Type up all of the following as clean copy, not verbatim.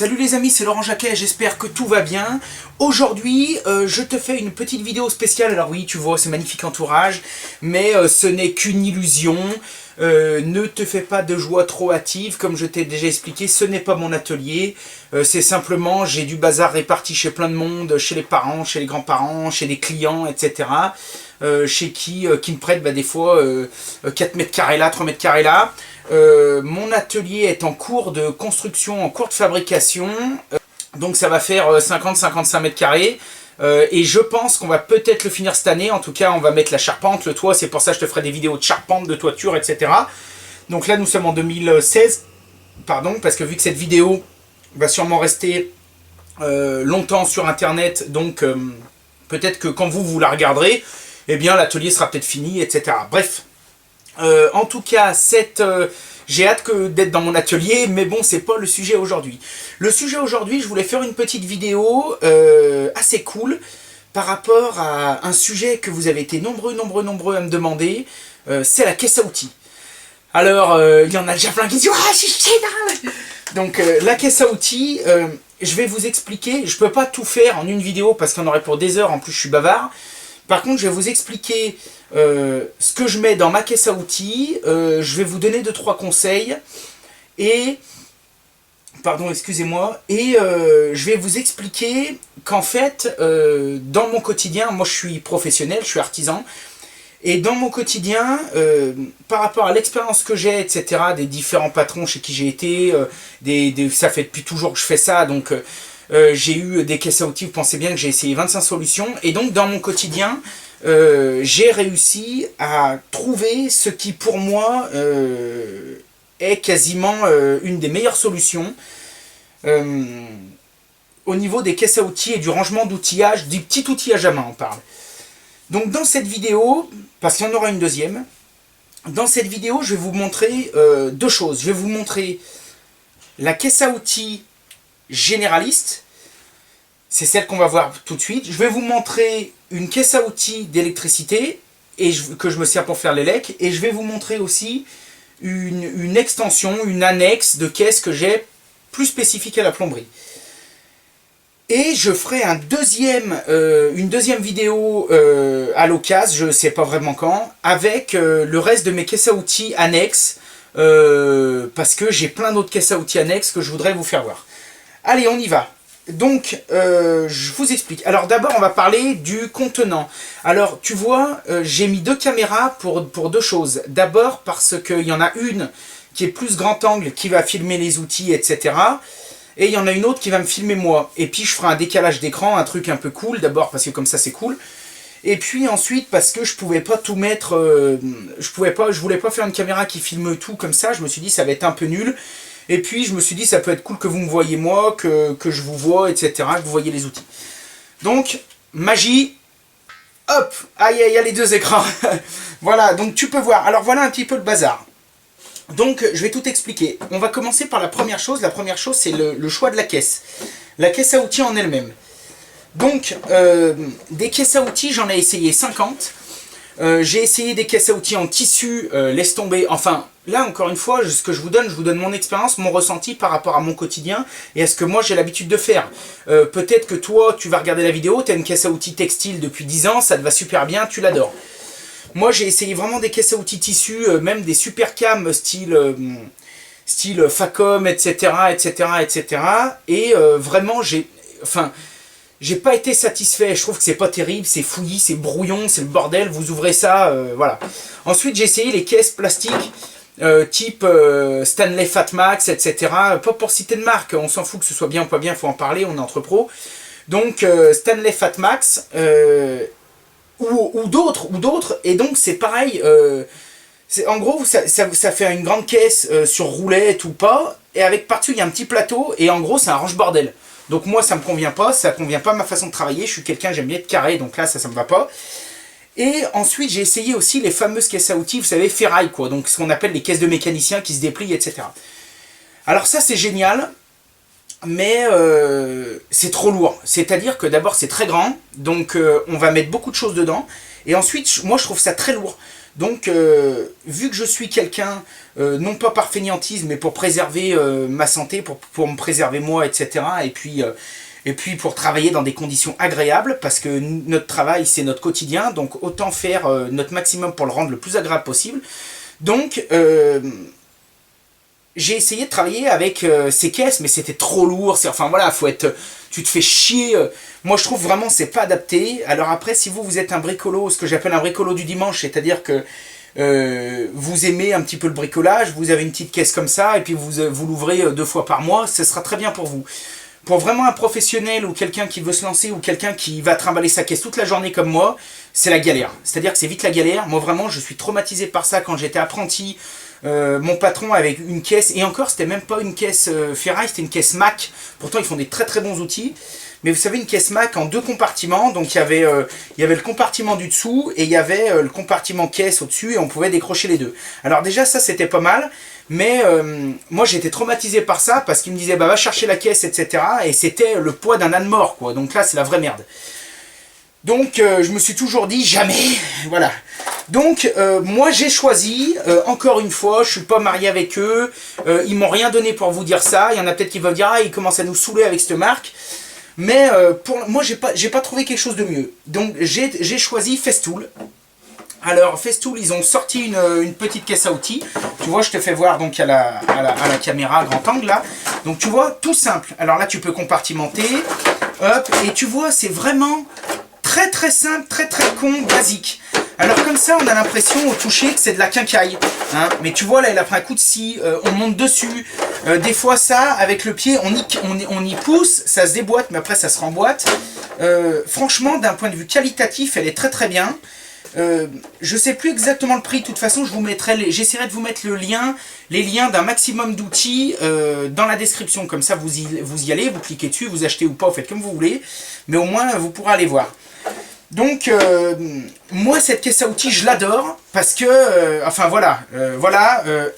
Salut les amis, c'est Laurent Jacquet, j'espère que tout va bien. Aujourd'hui, je te fais une petite vidéo spéciale. Alors oui, tu vois, c'est magnifique entourage, mais ce n'est qu'une illusion. Ne te fais pas de joie trop hâtive, comme je t'ai déjà expliqué, ce n'est pas mon atelier. C'est simplement, j'ai du bazar réparti chez plein de monde, chez les parents, chez les grands-parents, chez les clients, etc. Chez qui me prêtent des fois 4 mètres carrés là, 3 mètres carrés là. Mon atelier est en cours de construction, en cours de fabrication, donc ça va faire 50-55 mètres carrés. Et je pense qu'on va peut-être le finir cette année. En tout cas, on va mettre la charpente, le toit. C'est pour ça que je te ferai des vidéos de charpente, de toiture, etc. Donc là, nous sommes en 2016. Pardon, parce que vu que cette vidéo va sûrement rester longtemps sur Internet, donc peut-être que quand vous la regarderez, eh bien l'atelier sera peut-être fini, etc. Bref. En tout cas, j'ai hâte d'être dans mon atelier, mais bon, c'est pas le sujet aujourd'hui. Le sujet aujourd'hui, je voulais faire une petite vidéo assez cool par rapport à un sujet que vous avez été nombreux à me demander, c'est la caisse à outils. Alors, il y en a déjà plein qui disent « Ah, c'est génial !» Donc, la caisse à outils, je vais vous expliquer, je peux pas tout faire en une vidéo parce qu'on aurait pour des heures, en plus je suis bavard. Par contre, je vais vous expliquer ce que je mets dans ma caisse à outils. Je vais vous donner 2-3 conseils. Et, pardon, excusez-moi. Et je vais vous expliquer qu'en fait, dans mon quotidien, moi je suis professionnel, je suis artisan. Et dans mon quotidien, par rapport à l'expérience que j'ai, etc., des différents patrons chez qui j'ai été, ça fait depuis toujours que je fais ça, donc... j'ai eu des caisses à outils, vous pensez bien que j'ai essayé 25 solutions. Et donc dans mon quotidien, j'ai réussi à trouver ce qui pour moi est quasiment une des meilleures solutions au niveau des caisses à outils et du rangement d'outillage, du petit outillage à main on parle. Donc dans cette vidéo, parce qu'il y en aura une deuxième, dans cette vidéo je vais vous montrer deux choses. Je vais vous montrer la caisse à outils généraliste, c'est celle qu'on va voir tout de suite. Je vais vous montrer une caisse à outils d'électricité que je me sers pour faire l'élec, et je vais vous montrer aussi une extension, une annexe de caisse que j'ai plus spécifique à la plomberie. Et je ferai une deuxième vidéo à l'occasion, je ne sais pas vraiment quand, avec le reste de mes caisses à outils annexes, parce que j'ai plein d'autres caisses à outils annexes que je voudrais vous faire voir. Allez, on y va. Donc, je vous explique. Alors d'abord, on va parler du contenant. Alors, tu vois, j'ai mis 2 caméras pour 2 choses. D'abord, parce qu'il y en a une qui est plus grand angle, qui va filmer les outils, etc. Et il y en a une autre qui va me filmer moi. Et puis, je ferai un décalage d'écran, un truc un peu cool. D'abord, parce que comme ça, c'est cool. Et puis ensuite, parce que je pouvais pas tout mettre... je voulais pas faire une caméra qui filme tout comme ça. Je me suis dit, ça va être un peu nul. Et puis je me suis dit ça peut être cool que vous me voyez moi, que je vous vois, etc. Que vous voyez les outils. Donc, magie, hop, il y a les 2 écrans. Voilà, donc tu peux voir. Alors voilà un petit peu le bazar. Donc je vais tout expliquer. On va commencer par la première chose. La première chose c'est le choix de la caisse. La caisse à outils en elle-même. Donc, des caisses à outils, j'en ai essayé 50. J'ai essayé des caisses à outils en tissu, laisse tomber, enfin, là encore une fois, ce que je vous donne mon expérience, mon ressenti par rapport à mon quotidien et à ce que moi j'ai l'habitude de faire. Peut-être que toi, tu vas regarder la vidéo, tu as une caisse à outils textile depuis 10 ans, ça te va super bien, tu l'adores. Moi j'ai essayé vraiment des caisses à outils tissu, même des super cams style Facom, etc., etc., etc. Et vraiment, j'ai pas été satisfait, je trouve que c'est pas terrible, c'est fouillis, c'est brouillon, c'est le bordel, vous ouvrez ça, voilà. Ensuite j'ai essayé les caisses plastiques, type Stanley Fatmax, etc. Pas pour citer de marque, on s'en fout que ce soit bien ou pas bien, il faut en parler, on est entre pros. Donc Stanley Fatmax, ou d'autres, et donc c'est pareil, en gros ça fait une grande caisse sur roulette ou pas, et avec par-dessus il y a un petit plateau, et en gros c'est un range-bordel. Donc moi ça me convient pas, ça convient pas à ma façon de travailler, je suis quelqu'un, j'aime bien être carré, donc là ça me va pas. Et ensuite j'ai essayé aussi les fameuses caisses à outils, vous savez, ferraille quoi, donc ce qu'on appelle les caisses de mécaniciens qui se déplient, etc. Alors ça c'est génial, mais c'est trop lourd, c'est-à-dire que d'abord c'est très grand, donc on va mettre beaucoup de choses dedans, et ensuite moi je trouve ça très lourd. Donc, vu que je suis quelqu'un, non pas par fainéantisme, mais pour préserver ma santé, pour me préserver moi, etc. Et puis pour travailler dans des conditions agréables, parce que notre travail, c'est notre quotidien, donc autant faire notre maximum pour le rendre le plus agréable possible. Donc, j'ai essayé de travailler avec ces caisses, mais c'était trop lourd. Enfin voilà, faut être, tu te fais chier. Moi, je trouve vraiment c'est pas adapté. Alors après, si vous êtes un bricolo, ce que j'appelle un bricolo du dimanche, c'est-à-dire que vous aimez un petit peu le bricolage, vous avez une petite caisse comme ça, et puis vous l'ouvrez 2 fois par mois, ce sera très bien pour vous. Pour vraiment un professionnel ou quelqu'un qui veut se lancer ou quelqu'un qui va trimballer sa caisse toute la journée comme moi, c'est la galère. C'est-à-dire que c'est vite la galère. Moi vraiment, je suis traumatisé par ça quand j'étais apprenti. Mon patron avec une caisse, et encore c'était même pas une caisse ferraille, c'était une caisse Mac. Pourtant ils font des très très bons outils. Mais vous savez, une caisse Mac en 2 compartiments, donc il y avait le compartiment du dessous et il y avait le compartiment caisse au-dessus et on pouvait décrocher les deux. Alors déjà ça c'était pas mal, mais moi j'étais traumatisé par ça parce qu'il me disait bah va chercher la caisse, etc. Et c'était le poids d'un âne mort quoi, donc là c'est la vraie merde. Donc je me suis toujours dit jamais, voilà. Donc moi j'ai choisi, encore une fois, je suis pas marié avec eux, ils m'ont rien donné pour vous dire ça, il y en a peut-être qui vont dire ah ils commencent à nous saouler avec cette marque. Mais moi, j'ai pas trouvé quelque chose de mieux. Donc, j'ai choisi Festool. Alors, Festool, ils ont sorti une petite caisse à outils. Tu vois, je te fais voir donc à la caméra grand angle, là. Donc, tu vois, tout simple. Alors là, tu peux compartimenter. Hop, et tu vois, c'est vraiment très très simple, très très con, basique. Alors comme ça, on a l'impression au toucher que c'est de la quincaille. Hein. Mais tu vois, là, il a pris un coup de scie, on monte dessus. Des fois, ça, avec le pied, on y pousse, ça se déboîte, mais après, ça se remboîte. Franchement, d'un point de vue qualitatif, elle est très très bien. Je sais plus exactement le prix, de toute façon, j'essaierai de vous mettre les liens d'un maximum d'outils dans la description. Comme ça, vous y allez, vous cliquez dessus, vous achetez ou pas, vous faites comme vous voulez. Mais au moins, vous pourrez aller voir. Donc, moi, cette caisse à outils, je l'adore, parce que, enfin, voilà,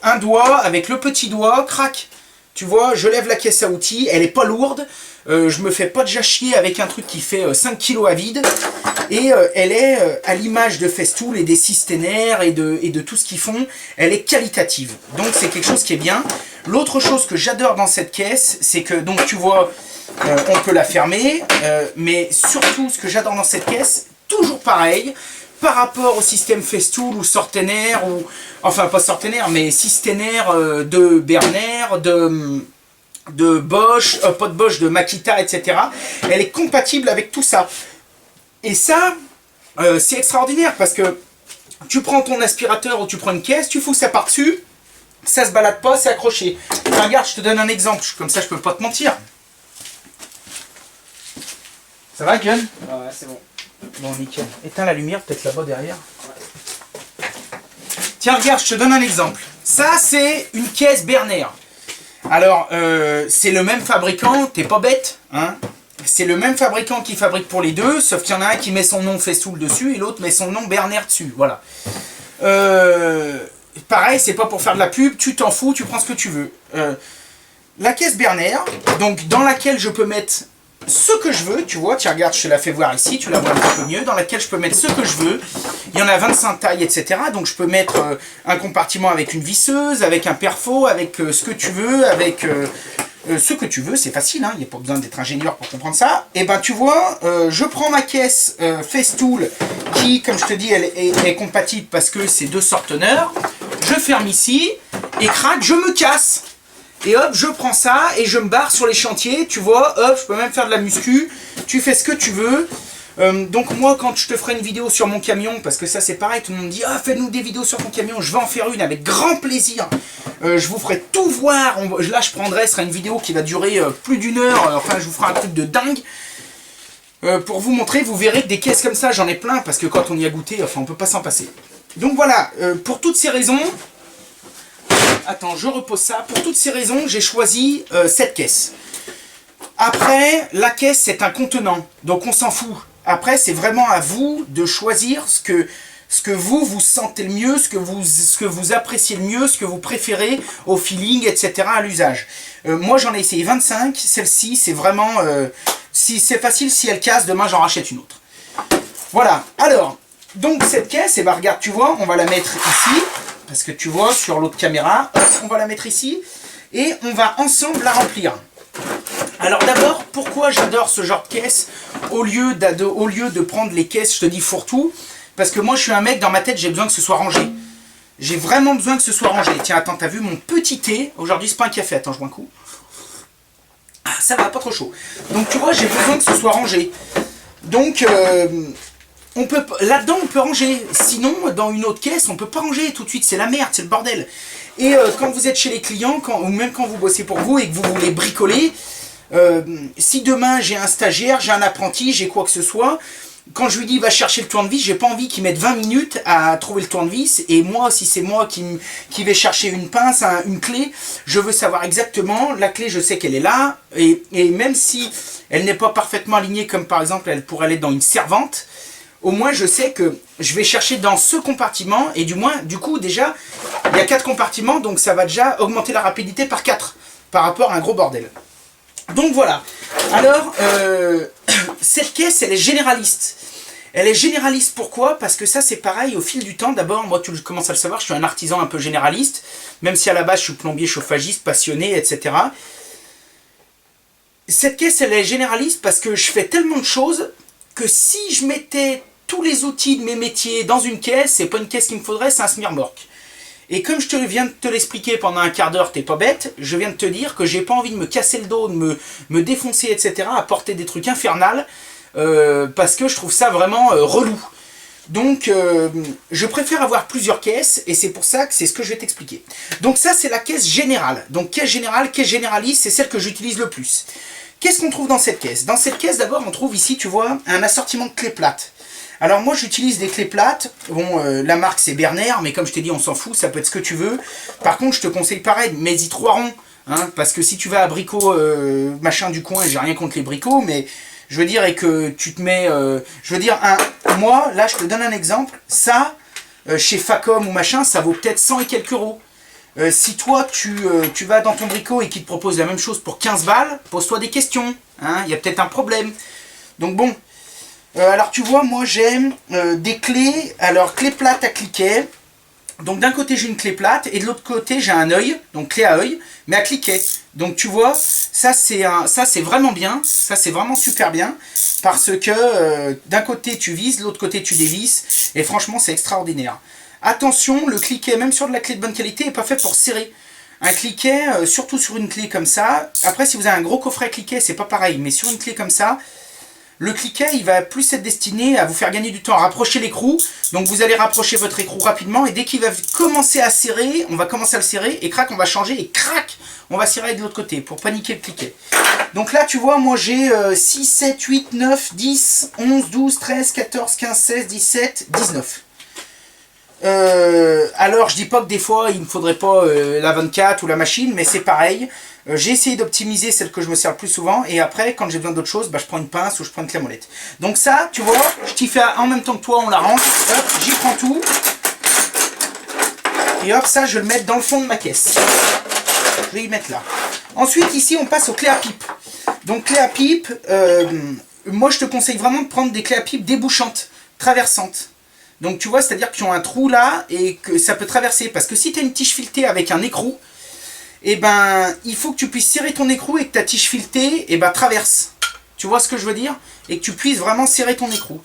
un doigt, avec le petit doigt, crac, tu vois, je lève la caisse à outils, elle est pas lourde, je me fais pas déjà chier avec un truc qui fait 5 kg à vide, et elle est, à l'image de Festool et des Systener et de tout ce qu'ils font, elle est qualitative, donc c'est quelque chose qui est bien. L'autre chose que j'adore dans cette caisse, c'est que, donc, tu vois, on peut la fermer, mais surtout ce que j'adore dans cette caisse, toujours pareil, par rapport au système Festool ou Sortener, ou enfin pas Sortener, mais Systener de Berner, de Bosch, pas de Bosch, de Makita, etc. Elle est compatible avec tout ça. Et ça, c'est extraordinaire parce que tu prends ton aspirateur ou tu prends une caisse, tu fous ça par-dessus, ça se balade pas, c'est accroché. Enfin, regarde, je te donne un exemple, comme ça je peux pas te mentir. Ça va, Gun? Ah ouais, c'est bon. Bon, nickel. Éteins la lumière, peut-être là-bas derrière. Tiens, regarde, je te donne un exemple. Ça, c'est une caisse Berner. Alors, c'est le même fabricant, t'es pas bête, hein? C'est le même fabricant qui fabrique pour les deux, sauf qu'il y en a un qui met son nom Festool dessus et l'autre met son nom Berner dessus, voilà. Pareil, c'est pas pour faire de la pub, tu t'en fous, tu prends ce que tu veux. La caisse Berner, donc dans laquelle je peux mettre ce que je veux, tu vois, tiens regarde, je te la fais voir ici, tu la vois un petit peu mieux, dans laquelle je peux mettre ce que je veux. Il y en a 25 tailles, etc. Donc je peux mettre un compartiment avec une visseuse, avec un perfo, avec ce que tu veux, avec ce que tu veux, c'est facile, hein, il n'y a pas besoin d'être ingénieur pour comprendre ça. Et ben tu vois, je prends ma caisse Festool, qui, comme je te dis, elle est compatible parce que c'est 2 Sortener. Je ferme ici, et crac, je me casse. Et hop, je prends ça et je me barre sur les chantiers, tu vois, hop, je peux même faire de la muscu, tu fais ce que tu veux. Donc moi, quand je te ferai une vidéo sur mon camion, parce que ça c'est pareil, tout le monde dit « Ah, fais-nous des vidéos sur ton camion », je vais en faire une avec grand plaisir. Je vous ferai tout voir, là je prendrai, ce sera une vidéo qui va durer plus d'1 heure, enfin je vous ferai un truc de dingue. Pour vous montrer, vous verrez que des caisses comme ça, j'en ai plein, parce que quand on y a goûté, enfin on peut pas s'en passer. Donc voilà, pour toutes ces raisons... Attends, je repose ça. Pour toutes ces raisons, j'ai choisi cette caisse. Après, la caisse, c'est un contenant. Donc, on s'en fout. Après, c'est vraiment à vous de choisir ce que vous sentez le mieux, ce que vous appréciez le mieux, ce que vous préférez au feeling, etc., à l'usage. Moi, j'en ai essayé 25. Celle-ci, c'est vraiment... si c'est facile, si elle casse, demain, j'en rachète une autre. Voilà. Alors... Donc cette caisse, et ben regarde, tu vois, on va la mettre ici, parce que tu vois, sur l'autre caméra, hop, on va la mettre ici, et on va ensemble la remplir. Alors d'abord, pourquoi j'adore ce genre de caisse au lieu de prendre les caisses, je te dis fourre-tout, parce que moi je suis un mec, dans ma tête, j'ai besoin que ce soit rangé. J'ai vraiment besoin que ce soit rangé. Tiens, attends, t'as vu mon petit thé? Aujourd'hui, c'est pas un café, attends, je bois un coup. Ah, ça va, pas trop chaud. Donc tu vois, j'ai besoin que ce soit rangé. Donc, là-dedans, on peut ranger. Sinon, dans une autre caisse, on peut pas ranger tout de suite. C'est la merde, c'est le bordel. Et quand vous êtes chez les clients, ou même quand vous bossez pour vous et que vous voulez bricoler, si demain j'ai un stagiaire, j'ai un apprenti, j'ai quoi que ce soit, quand je lui dis va chercher le tournevis, j'ai pas envie qu'il mette 20 minutes à trouver le tournevis. Et moi, si c'est moi qui vais chercher une pince, une clé, je veux savoir exactement, la clé je sais qu'elle est là, et même si elle n'est pas parfaitement alignée, comme par exemple elle pourrait aller dans une servante, au moins je sais que je vais chercher dans ce compartiment, et du coup déjà, il y a 4 compartiments, donc ça va déjà augmenter la rapidité par 4, par rapport à un gros bordel. Donc voilà. Alors, cette caisse, elle est généraliste. Elle est généraliste, pourquoi? Parce que ça, c'est pareil, au fil du temps. D'abord, moi, tu commences à le savoir, je suis un artisan un peu généraliste, même si à la base, je suis plombier, chauffagiste, passionné, etc. Cette caisse, elle est généraliste parce que je fais tellement de choses que si je mettais tous les outils de mes métiers dans une caisse, c'est pas une caisse qu'il me faudrait, c'est un smirmorque. Et comme je viens de te l'expliquer pendant un quart d'heure, t'es pas bête, je viens de te dire que j'ai pas envie de me casser le dos, de me défoncer, etc., à porter des trucs infernales, parce que je trouve ça vraiment relou. Donc, je préfère avoir plusieurs caisses, et c'est pour ça que c'est ce que je vais t'expliquer. Donc ça, c'est la caisse générale. Donc caisse généraliste, c'est celle que j'utilise le plus. Qu'est-ce qu'on trouve dans cette caisse? Dans cette caisse, d'abord, on trouve ici, tu vois, un assortiment de clés plates. Alors moi j'utilise des clés plates, bon la marque c'est Berner, mais comme je t'ai dit on s'en fout, ça peut être ce que tu veux. Par contre je te conseille pareil, mets-y 3 ronds, hein, parce que si tu vas à Brico machin du coin, j'ai rien contre les bricots, mais je veux dire et que tu te mets, je veux dire, moi là je te donne un exemple, ça chez Facom ou machin ça vaut peut-être 100 et quelques euros. Si toi tu vas dans ton Brico et qu'il te propose la même chose pour 15 balles, pose-toi des questions, hein, il y a peut-être un problème. Donc bon... alors tu vois, moi j'aime des clés, alors clé plate à cliquet. Donc d'un côté j'ai une clé plate et de l'autre côté j'ai un œil, donc clé à œil, mais à cliquet. Donc tu vois, ça c'est vraiment bien, ça c'est vraiment super bien, parce que d'un côté tu vises, de l'autre côté tu dévisses, et franchement c'est extraordinaire. Attention, le cliquet, même sur de la clé de bonne qualité, n'est pas fait pour serrer. Un cliquet, surtout sur une clé comme ça, après si vous avez un gros coffret cliquet c'est pas pareil, mais sur une clé comme ça, le cliquet, il va plus être destiné à vous faire gagner du temps, à rapprocher l'écrou. Donc vous allez rapprocher votre écrou rapidement et dès qu'il va commencer à serrer, on va commencer à le serrer et crac, on va changer et crac, on va serrer de l'autre côté pour paniquer le cliquet. Donc là, tu vois, moi j'ai 6, 7, 8, 9, 10, 11, 12, 13, 14, 15, 16, 17, 19. Alors je dis pas que des fois il ne faudrait pas la 24 ou la machine, mais c'est pareil. J'ai essayé d'optimiser celle que je me sers le plus souvent, et après quand j'ai besoin d'autre chose, bah, je prends une pince ou je prends une clé à molette. Donc ça, tu vois, je t'y fais en même temps que toi, on la range, hop, j'y prends tout, et hop, ça je vais le mettre dans le fond de ma caisse. Je vais y mettre là. Ensuite ici on passe aux clés à pipe. Donc clés à pipe, moi je te conseille vraiment de prendre des clés à pipe débouchantes, traversantes. Donc tu vois, c'est-à-dire qu'ils ont un trou là et que ça peut traverser. Parce que si tu as une tige filetée avec un écrou, eh ben, il faut que tu puisses serrer ton écrou et que ta tige filetée traverse. Tu vois ce que je veux dire? Et que tu puisses vraiment serrer ton écrou.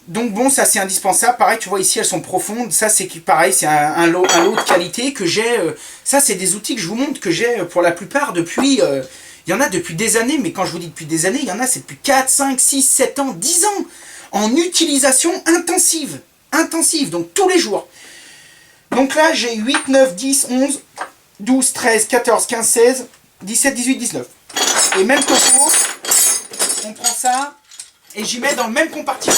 Donc bon, ça c'est indispensable. Pareil, tu vois ici elles sont profondes. Ça c'est pareil, c'est un lot de qualité que j'ai. Ça c'est des outils que je vous montre que j'ai pour la plupart depuis... il y en a depuis des années, mais quand je vous dis depuis des années, il y en a c'est depuis 4, 5, 6, 7 ans, 10 ans. En utilisation intensive. Intensive, donc tous les jours. Donc là, j'ai 8, 9, 10, 11, 12, 13, 14, 15, 16, 17, 18, 19. Et même topo, on prend ça et j'y mets dans le même compartiment.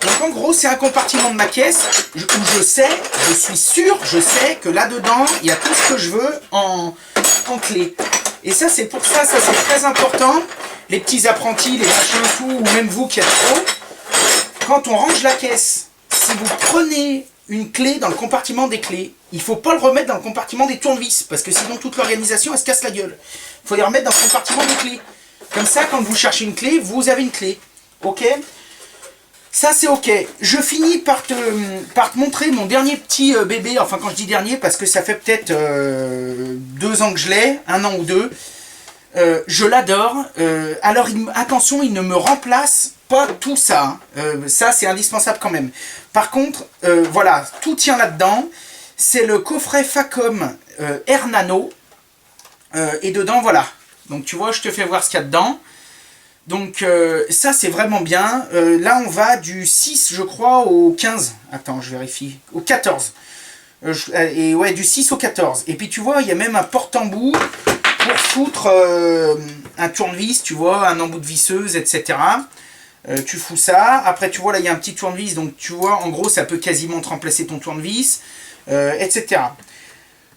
Donc en gros, c'est un compartiment de ma caisse où je sais, je suis sûr, je sais que là-dedans, il y a tout ce que je veux en clé. Et ça, c'est pour ça, ça c'est très important. Les petits apprentis, les machins, tout, ou même vous qui êtes pro, quand on range la caisse, si vous prenez une clé dans le compartiment des clés, il ne faut pas le remettre dans le compartiment des tournevis, parce que sinon toute l'organisation, elle se casse la gueule. Il faut les remettre dans le compartiment des clés. Comme ça, quand vous cherchez une clé, vous avez une clé. Ok? Ça c'est ok. Je finis par te montrer mon dernier petit bébé. Enfin quand je dis dernier, parce que ça fait peut-être 2 ans que je l'ai, 1 an ou 2. Je l'adore. Alors attention, il ne me remplace pas tout ça. Ça c'est indispensable quand même. Par contre, voilà, tout tient là-dedans. C'est le coffret Facom Air Nano. Et dedans, voilà. Donc tu vois, je te fais voir ce qu'il y a dedans. Donc ça c'est vraiment bien. Là on va du 6 je crois au 15. Attends, je vérifie. Au 14. Et ouais, du 6 au 14. Et puis tu vois, il y a même un porte-embout pour foutre un tournevis, tu vois, un embout de visseuse, etc. Tu fous ça. Après tu vois, là il y a un petit tournevis. Donc tu vois, en gros ça peut quasiment te remplacer ton tournevis, etc.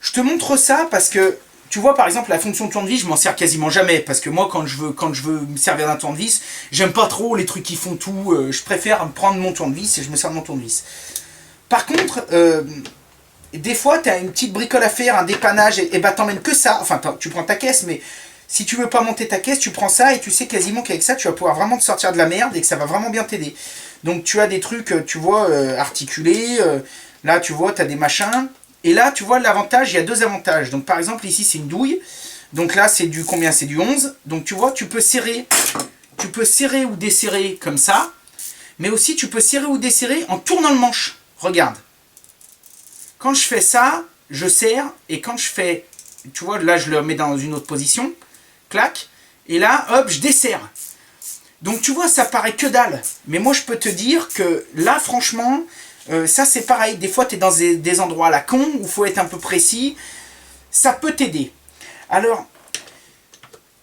Je te montre ça parce que tu vois, par exemple, la fonction tournevis, je m'en sers quasiment jamais. Parce que moi, quand je veux me servir d'un tournevis, j'aime pas trop les trucs qui font tout. Je préfère prendre mon tournevis et je me sers de mon tournevis. Par contre, des fois, tu as une petite bricole à faire, un dépannage, et bah t'emmènes que ça. Enfin, tu prends ta caisse, mais si tu veux pas monter ta caisse, tu prends ça et tu sais quasiment qu'avec ça, tu vas pouvoir vraiment te sortir de la merde et que ça va vraiment bien t'aider. Donc, tu as des trucs, tu vois, articulés. Là, tu vois, tu as des machins. Et là, tu vois, l'avantage, il y a 2 avantages. Donc, par exemple, ici, c'est une douille. Donc là, c'est du combien? C'est du 11. Donc, tu vois, tu peux serrer ou desserrer comme ça. Mais aussi, tu peux serrer ou desserrer en tournant le manche. Regarde. Quand je fais ça, je serre. Et quand je fais, tu vois, là, je le mets dans une autre position. Clac. Et là, hop, je desserre. Donc, tu vois, ça paraît que dalle. Mais moi, je peux te dire que là, franchement... ça c'est pareil, des fois tu es dans des endroits à la con où il faut être un peu précis, ça peut t'aider. Alors,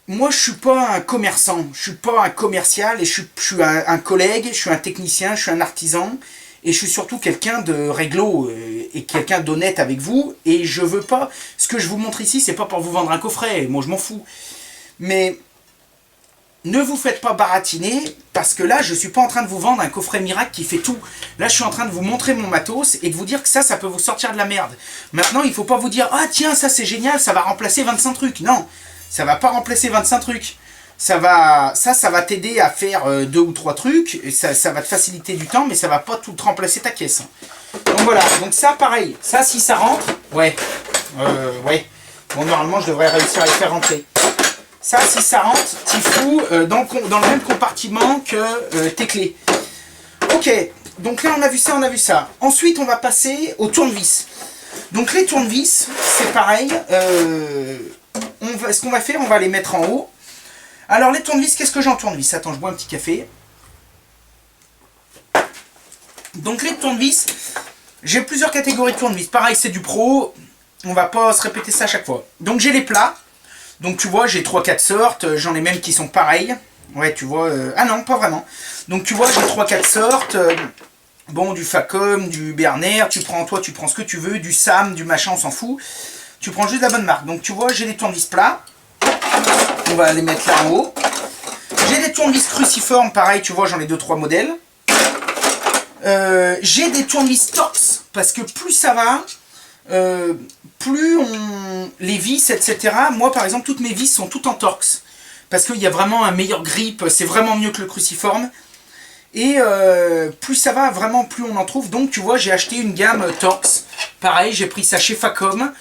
moi je suis pas un commerçant, je suis pas un commercial, et je suis un collègue, je suis un technicien, je suis un artisan, et je suis surtout quelqu'un de réglo, et quelqu'un d'honnête avec vous, et je veux pas, ce que je vous montre ici c'est pas pour vous vendre un coffret, moi je m'en fous, mais... Ne vous faites pas baratiner, parce que là, je ne suis pas en train de vous vendre un coffret miracle qui fait tout. Là, je suis en train de vous montrer mon matos et de vous dire que ça peut vous sortir de la merde. Maintenant, il ne faut pas vous dire « Ah tiens, ça c'est génial, ça va remplacer 25 trucs. » Non, ça ne va pas remplacer 25 trucs. Ça va t'aider à faire 2 ou 3 trucs, et ça va te faciliter du temps, mais ça ne va pas tout te remplacer ta caisse. Donc voilà, donc ça pareil, ça si ça rentre, ouais. Bon, normalement, je devrais réussir à le faire rentrer. Ça, si ça rentre, tu fous dans le même compartiment que tes clés. Ok, donc là, on a vu ça, on a vu ça. Ensuite, on va passer aux tournevis. Donc les tournevis, c'est pareil. Ce qu'on va faire, on va les mettre en haut. Alors les tournevis, qu'est-ce que j'ai en tournevis? Attends, je bois un petit café. Donc les tournevis, j'ai plusieurs catégories de tournevis. Pareil, c'est du pro. On va pas se répéter ça à chaque fois. Donc j'ai les plats. Donc tu vois, j'ai 3-4 sortes, j'en ai même qui sont pareilles. Ouais, tu vois, ah non, pas vraiment. Donc tu vois, j'ai 3-4 sortes. Bon, du Facom, du Berner, tu prends ce que tu veux, du Sam, du machin, on s'en fout. Tu prends juste la bonne marque. Donc tu vois, j'ai des tournevis plats. On va les mettre là en haut. J'ai des tournevis cruciformes, pareil, tu vois, j'en ai 2-3 modèles. J'ai des tournevis Torx, parce que plus ça va... plus les vis, etc. Moi, par exemple, toutes mes vis sont toutes en Torx. Parce qu'il y a vraiment un meilleur grip, c'est vraiment mieux que le cruciforme. Et plus ça va, vraiment, plus on en trouve. Donc, tu vois, j'ai acheté une gamme Torx. Pareil, j'ai pris ça chez Facom.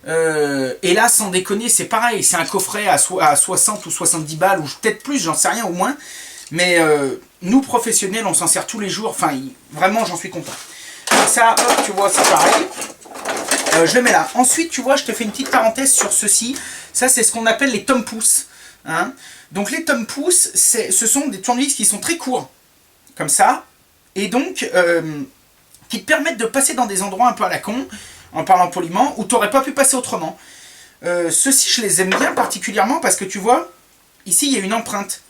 Et là, sans déconner, c'est pareil. C'est un coffret à 60 ou 70 balles, ou peut-être plus, j'en sais rien, au moins. Mais nous, professionnels, on s'en sert tous les jours. Enfin, vraiment, j'en suis content. Donc ça, hop, tu vois, c'est pareil. Je le mets là. Ensuite, tu vois, je te fais une petite parenthèse sur ceci. Ça, c'est ce qu'on appelle les tom-pouces. Hein. Donc, les tom-pouces, ce sont des tournevis qui sont très courts, comme ça. Et donc, qui te permettent de passer dans des endroits un peu à la con, en parlant poliment, où tu n'aurais pas pu passer autrement. Ceux-ci, je les aime bien particulièrement parce que tu vois, ici, il y a une empreinte.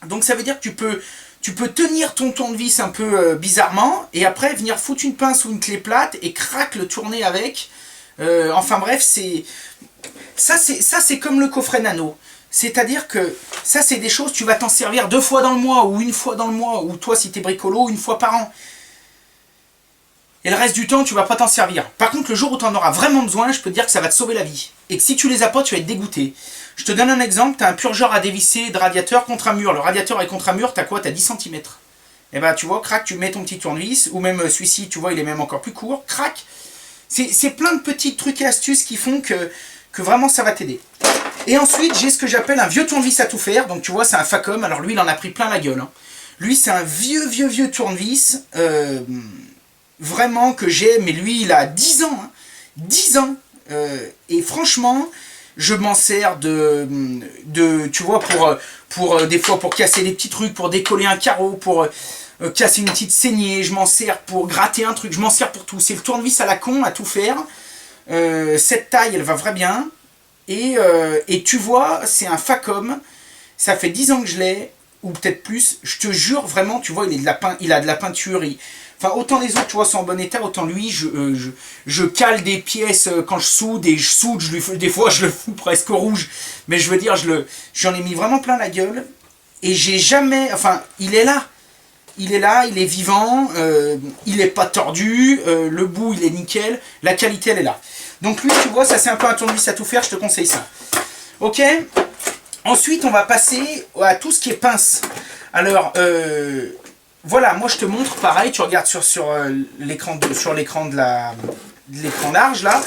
Donc, ça veut dire que tu peux tenir ton tournevis un peu bizarrement et après venir foutre une pince ou une clé plate et crac le tourner avec. Enfin bref, ça c'est comme le coffret nano. C'est-à-dire que ça c'est des choses, tu vas t'en servir 2 fois dans le mois ou 1 fois dans le mois, ou toi si t'es bricolo, 1 fois par an. Et le reste du temps, tu vas pas t'en servir. Par contre, le jour où tu en auras vraiment besoin, je peux te dire que ça va te sauver la vie. Et que si tu les as pas, tu vas être dégoûté. Je te donne un exemple, tu as un purgeur à dévisser de radiateur contre un mur. Le radiateur est contre un mur, tu as quoi? Tu as 10 cm. Et ben tu vois, crac, tu mets ton petit tournevis, ou même celui-ci, tu vois, il est même encore plus court, crac. C'est plein de petits trucs et astuces qui font que vraiment ça va t'aider. Et ensuite, j'ai ce que j'appelle un vieux tournevis à tout faire. Donc tu vois, c'est un Facom. Alors lui, il en a pris plein la gueule. Hein. Lui, c'est un vieux tournevis. Vraiment que j'ai, mais lui, il a 10 ans. Hein. 10 ans. Et franchement, je m'en sers tu vois, pour des fois pour casser des petits trucs, pour décoller un carreau, pour casser une petite saignée. Je m'en sers pour gratter un truc. Je m'en sers pour tout. C'est le tournevis à la con, à tout faire. Cette taille, elle va vraiment bien. Et tu vois, c'est un Facom. Ça fait 10 ans que je l'ai, ou peut-être plus. Je te jure, vraiment, tu vois, il a de la peinture. Enfin, autant les autres, tu vois, sont en bon état, autant lui, je cale des pièces quand je soude, et je soude, des fois, je le fous presque rouge. Mais je veux dire, j'en ai mis vraiment plein la gueule. Et j'ai jamais... Enfin, il est là. Il est là, il est vivant, il n'est pas tordu, le bout, il est nickel, la qualité, elle est là. Donc lui, tu vois, ça c'est un peu un tournevis à tout faire, je te conseille ça. Ok. Ensuite, on va passer à tout ce qui est pince. Alors, voilà, moi je te montre, pareil, tu regardes sur l'écran de l'écran large, là.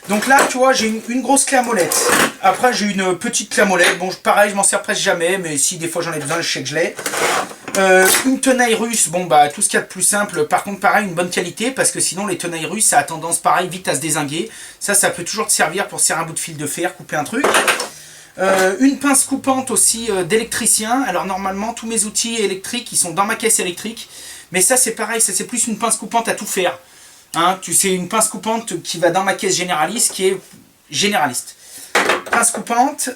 Donc là, tu vois, j'ai une grosse clé à molette. Après, j'ai une petite clé à molette. Bon, pareil, je m'en sers presque jamais, mais si des fois j'en ai besoin, je sais que je l'ai. Une tenaille russe, bon bah tout ce qu'il y a de plus simple, par contre pareil, une bonne qualité, parce que sinon les tenailles russes, ça a tendance pareil vite à se dézinguer. Ça peut toujours te servir pour serrer un bout de fil de fer, couper un truc. Une pince coupante aussi d'électricien. Alors normalement, tous mes outils électriques, ils sont dans ma caisse électrique. Mais ça c'est pareil, ça c'est plus une pince coupante à tout faire. Hein, tu sais, une pince coupante qui va dans ma caisse généraliste, qui est généraliste. Pince coupante,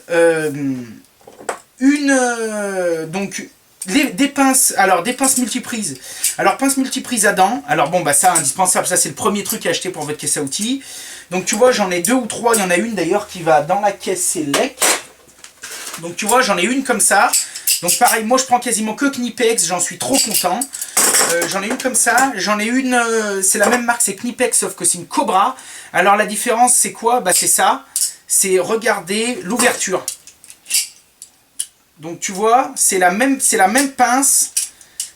donc... Des pinces, alors des pinces multiprises. Alors pince multiprise à dents. Alors bon bah ça indispensable, ça c'est le premier truc à acheter pour votre caisse à outils. Donc tu vois j'en ai 2 ou 3, il y en a une d'ailleurs qui va dans la caisse Select. Donc tu vois j'en ai une comme ça. Donc pareil, moi je prends quasiment que Knipex, j'en suis trop content. J'en ai une comme ça, j'en ai une, c'est la même marque, c'est Knipex sauf que c'est une Cobra. Alors la différence c'est quoi? Bah c'est ça, c'est regarder l'ouverture. Donc tu vois, c'est la même pince,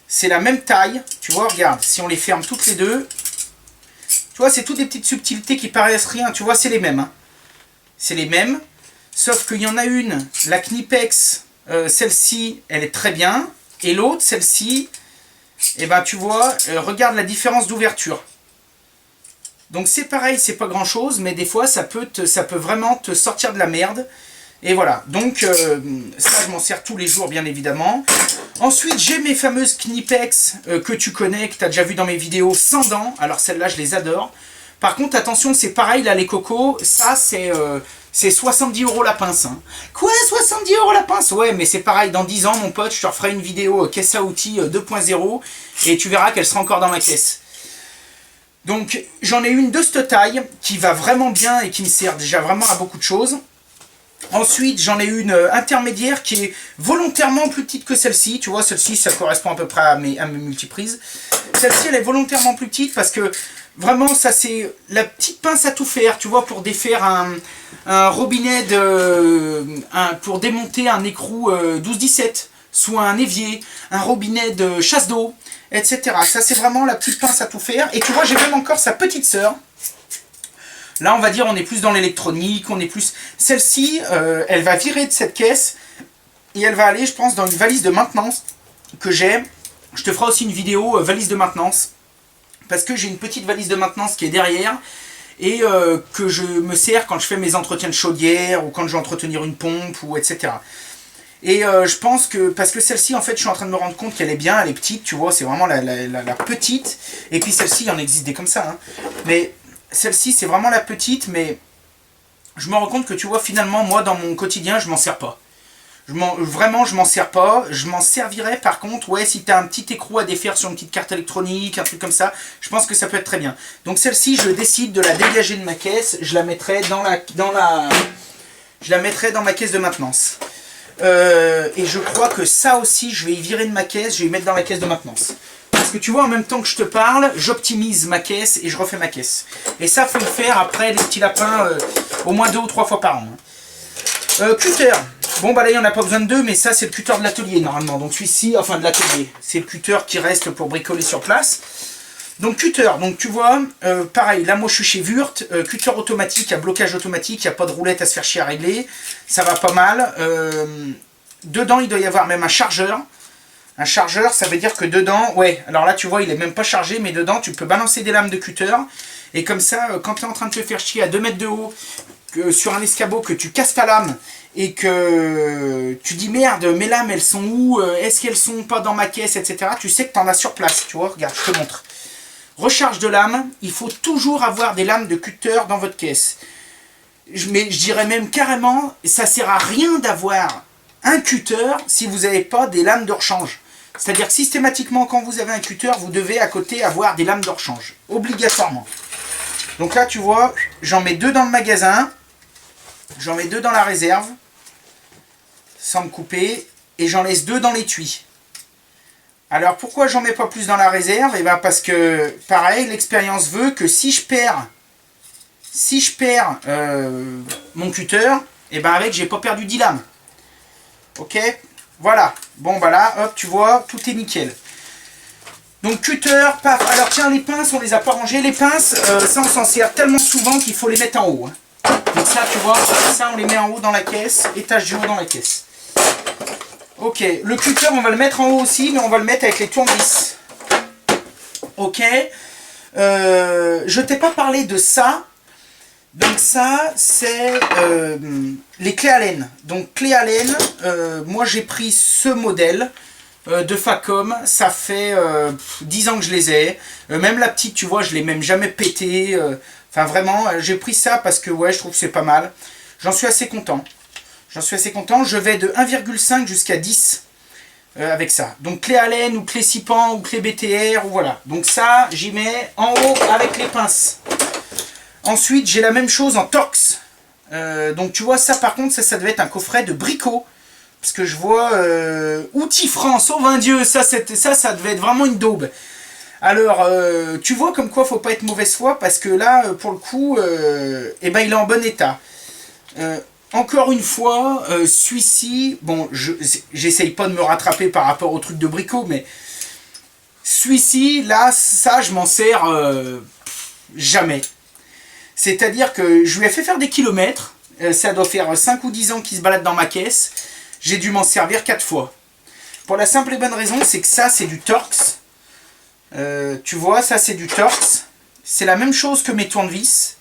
c'est la même taille. Tu vois, regarde, si on les ferme toutes les deux, tu vois, c'est toutes des petites subtilités qui paraissent rien. Tu vois, c'est les mêmes. Hein. C'est les mêmes, sauf qu'il y en a une, la Knipex, celle-ci, elle est très bien. Et l'autre, celle-ci, eh ben tu vois, regarde la différence d'ouverture. Donc c'est pareil, c'est pas grand-chose, mais des fois, ça peut vraiment te sortir de la merde. Et voilà, donc ça je m'en sers tous les jours bien évidemment. Ensuite j'ai mes fameuses Knipex que tu connais, que tu as déjà vu dans mes vidéos sans dents. Alors celles-là je les adore. Par contre attention, c'est pareil là les cocos, ça c'est 70 € la pince. Hein. Quoi, 70 € la pince? Ouais mais c'est pareil, dans 10 ans mon pote je te referai une vidéo caisse à outils 2.0 et tu verras qu'elle sera encore dans ma caisse. Donc j'en ai une de cette taille qui va vraiment bien et qui me sert déjà vraiment à beaucoup de choses. Ensuite, j'en ai une intermédiaire qui est volontairement plus petite que celle-ci. Tu vois, celle-ci, ça correspond à peu près à mes multiprises. Celle-ci, elle est volontairement plus petite parce que vraiment, ça c'est la petite pince à tout faire. Tu vois, pour défaire un robinet, pour démonter un écrou 12-17, soit un évier, un robinet de chasse d'eau, etc. Ça, c'est vraiment la petite pince à tout faire. Et tu vois, j'ai même encore sa petite sœur. Là, on va dire, on est plus dans l'électronique, on est plus... Celle-ci, elle va virer de cette caisse et elle va aller, je pense, dans une valise de maintenance que j'ai. Je te ferai aussi une vidéo valise de maintenance parce que j'ai une petite valise de maintenance qui est derrière et que je me sers quand je fais mes entretiens de chaudière ou quand je vais entretenir une pompe ou etc. Et je pense que, parce que celle-ci, en fait, je suis en train de me rendre compte qu'elle est bien, elle est petite, tu vois, c'est vraiment la petite. Et puis celle-ci, il y en existe des comme ça, hein. Mais... Celle-ci, c'est vraiment la petite, mais je me rends compte que, tu vois, finalement, moi, dans mon quotidien, je m'en sers pas. Vraiment, je m'en sers pas. Je m'en servirais, par contre, ouais, si tu as un petit écrou à défaire sur une petite carte électronique, un truc comme ça, je pense que ça peut être très bien. Donc celle-ci, je décide de la dégager de ma caisse, je la mettrai dans ma caisse de maintenance. Et je crois que ça aussi, je vais y virer de ma caisse, je vais y mettre dans la caisse de maintenance. Parce que tu vois, en même temps que je te parle, j'optimise ma caisse et je refais ma caisse. Et ça, faut le faire après les petits lapins au moins 2 ou 3 fois par an. Cutter. Bon bah là il n'y en a pas besoin de deux, mais ça c'est le cutter de l'atelier normalement. Donc celui-ci, enfin de l'atelier, c'est le cutter qui reste pour bricoler sur place. Donc cutter, donc tu vois, pareil, là moi je suis chez Wurt, cutter automatique, à blocage automatique, il n'y a pas de roulette à se faire chier à régler, ça va pas mal. Dedans il doit y avoir même un chargeur. Un chargeur, ça veut dire que dedans, ouais, alors là tu vois il est même pas chargé, mais dedans tu peux balancer des lames de cutter. Et comme ça, quand tu es en train de te faire chier à 2 mètres de haut, sur un escabeau, que tu casses ta lame, et que tu dis merde, mes lames elles sont où, est-ce qu'elles sont pas dans ma caisse, etc. Tu sais que tu en as sur place, tu vois, regarde, je te montre. Recharge de lames, il faut toujours avoir des lames de cutter dans votre caisse. Mais je dirais même carrément, ça sert à rien d'avoir un cutter si vous n'avez pas des lames de rechange. C'est-à-dire que systématiquement, quand vous avez un cutter, vous devez à côté avoir des lames de rechange. Obligatoirement. Donc là, tu vois, j'en mets 2 dans le magasin. J'en mets 2 dans la réserve. Sans me couper. Et j'en laisse 2 dans l'étui. Alors, pourquoi j'en mets pas plus dans la réserve? Eh bien, parce que, pareil, l'expérience veut que si je perds mon cutter, eh ben avec, j'ai pas perdu 10 lames. Ok? Voilà, bon bah là, hop, tu vois, tout est nickel. Donc cutter, paf, alors tiens, les pinces, on les a pas rangées. Les pinces, ça on s'en sert tellement souvent qu'il faut les mettre en haut. Hein. Donc ça, tu vois, ça on les met en haut dans la caisse, étage du haut dans la caisse. Ok, le cutter, on va le mettre en haut aussi, mais on va le mettre avec les tournevis. Ok, je t'ai pas parlé de ça. Donc ça, c'est les clés Allen. Donc clés Allen, moi j'ai pris ce modèle de Facom. Ça fait 10 ans que je les ai. Même la petite, tu vois, je l'ai même jamais pété. Enfin vraiment, j'ai pris ça parce que ouais, je trouve que c'est pas mal. J'en suis assez content. J'en suis assez content. Je vais de 1,5 jusqu'à 10 avec ça. Donc clé Allen ou clé Sipan ou clé BTR ou voilà. Donc ça, j'y mets en haut avec les pinces. Ensuite, j'ai la même chose en Torx. Donc tu vois, ça par contre, ça devait être un coffret de Brico. Parce que je vois Outils France, oh vain Dieu, ça devait être vraiment une daube. Alors, tu vois comme quoi faut pas être mauvaise foi, parce que là, pour le coup, eh ben, il est en bon état. Encore une fois, celui-ci, bon, j'essaye pas de me rattraper par rapport au truc de Brico, mais celui-ci, là, ça, je m'en sers jamais. C'est-à-dire que je lui ai fait faire des kilomètres, ça doit faire 5 ou 10 ans qu'il se balade dans ma caisse, j'ai dû m'en servir 4 fois. Pour la simple et bonne raison, c'est que ça, c'est du Torx. Tu vois, ça, c'est du Torx. C'est la même chose que mes tournevis.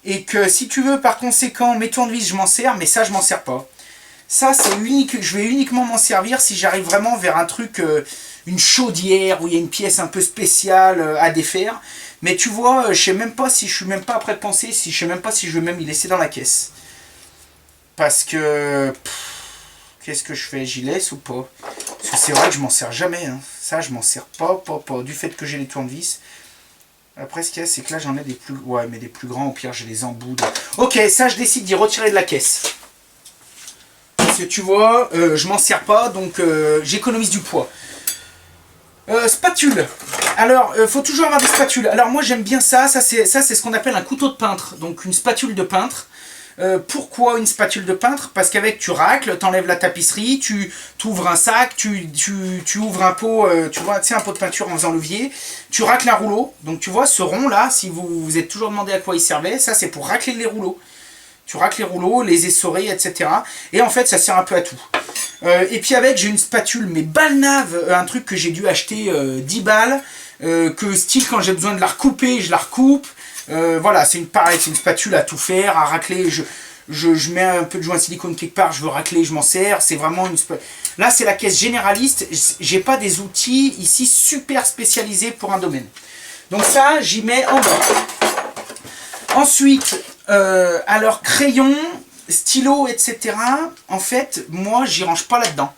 Et que si tu veux, par conséquent, mes tournevis, je m'en sers, mais ça, je m'en sers pas. Ça, c'est unique. Je vais uniquement m'en servir si j'arrive vraiment vers un truc, une chaudière, où il y a une pièce un peu spéciale à défaire. Mais tu vois, je sais même pas si je suis même pas après de penser, si je sais même pas si je vais même y laisser dans la caisse. Parce que... Qu'est-ce que je fais? J'y laisse ou pas? Parce que c'est vrai que je m'en sers jamais. Hein. Ça, je m'en sers pas. Du fait que j'ai les tournevis. Après, ce qu'il y a, c'est que là, j'en ai des plus... Ouais, mais des plus grands. Au pire, j'ai les embouts. Ok, ça, je décide d'y retirer de la caisse. Parce que tu vois, je m'en sers pas, donc j'économise du poids. Spatule. Alors, faut toujours avoir des spatules. Alors, moi, j'aime bien ça. Ça, c'est ce qu'on appelle un couteau de peintre. Donc, une spatule de peintre. Pourquoi une spatule de peintre? Parce qu'avec tu racles, t'enlèves la tapisserie, tu ouvres un sac, tu ouvres un pot, tu vois, un pot de peinture en faisant levier, tu racles un rouleau. Donc tu vois, ce rond là, si vous vous êtes toujours demandé à quoi il servait, ça c'est pour racler les rouleaux. Tu racles les rouleaux, les essorer, etc. Et en fait, ça sert un peu à tout. Et puis avec, j'ai une spatule, mais balnave, un truc que j'ai dû acheter 10 balles, que style quand j'ai besoin de la recouper, je la recoupe. Voilà, c'est une spatule à tout faire, à racler. Je mets un peu de joint de silicone quelque part, je veux racler, je m'en sers. C'est vraiment une spatule. Là, c'est la caisse généraliste. J'ai pas des outils ici super spécialisés pour un domaine. Donc ça, j'y mets en bas. Ensuite, alors crayon, stylo, etc. En fait, moi, j'y range pas là-dedans.